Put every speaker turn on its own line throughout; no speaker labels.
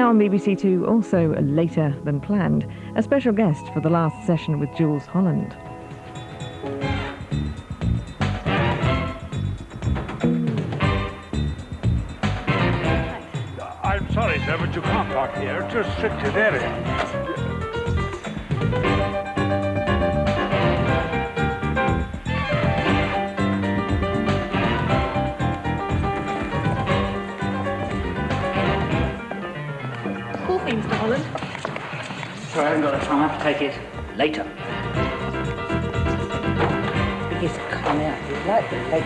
Now on BBC Two, also later than planned, a special guest for the last session with Jools Holland.
I'm sorry, sir, but you can't park here. It's a restricted area.
Cool thing, Mr. Holland.
Sorry, I haven't got the time. I have to take it later. Biggest come out. You'd like to take...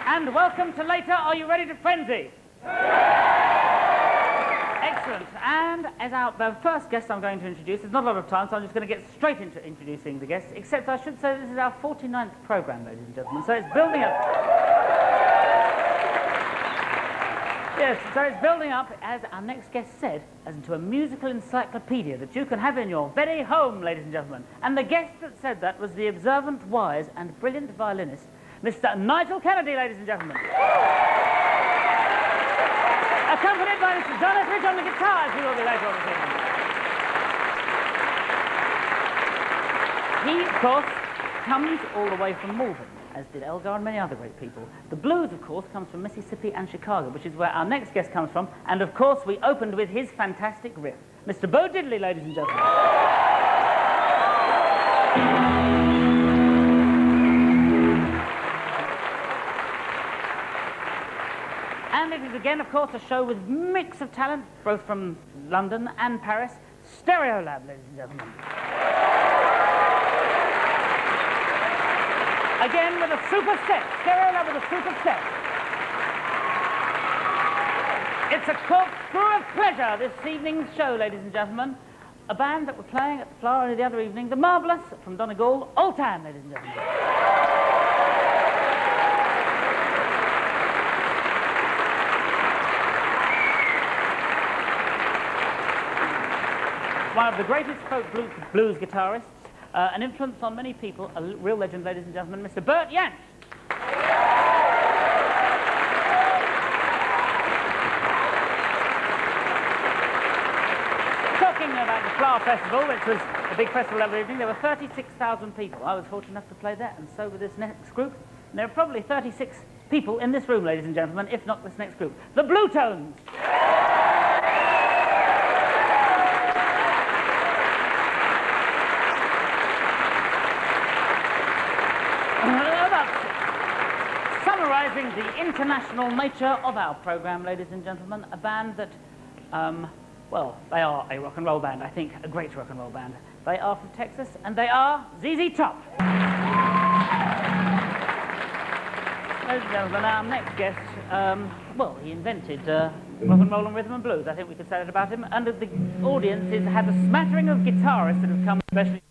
And welcome to Later. Are you ready to frenzy? Excellent. And as the first guest I'm going to introduce, there's not a lot of time, so I'm just going to get straight into introducing the guests, except I should say this is our 49th programme, ladies and gentlemen, so it's building up. Yes, so it's building up, as our next guest said, as into a musical encyclopedia that you can have in your very home, ladies and gentlemen. And the guest that said that was the observant, wise and brilliant violinist, Mr. Nigel Kennedy, ladies and gentlemen. Accompanied by Mr. John Etheridge on the guitar, as he will be later on this evening. He, of course, comes all the way from Malvern, as did Elgar and many other great people. The blues, of course, comes from Mississippi and Chicago, which is where our next guest comes from. And, of course, we opened with his fantastic riff. Mr. Bo Diddley, ladies and gentlemen. And it is again, of course, a show with mix of talent, both from London and Paris. Stereolab, ladies and gentlemen. Again with a super set. Stereolab with a super set. It's a corkscrew of pleasure, this evening's show, ladies and gentlemen. A band that were playing at the Flowery the other evening, the marvellous, from Donegal, Altan, ladies and gentlemen. One of the greatest folk blues guitarists, an influence on many people, a real legend, ladies and gentlemen, Mr. Bert Jansch. Talking about the Flower Festival, which was a big festival every evening, there were 36,000 people. I was fortunate enough to play there, and so with this next group. And there are probably 36 people in this room, ladies and gentlemen, if not this next group. The Bluetones. Summarising the international nature of our programme, ladies and gentlemen, a band that, well, they are a rock and roll band, I think, a great rock and roll band. They are from Texas, and they are ZZ Top. Ladies and gentlemen, our next guest, well, he invented rock and roll and rhythm and blues. I think we could say that about him. And the audience has had a smattering of guitarists that have come especially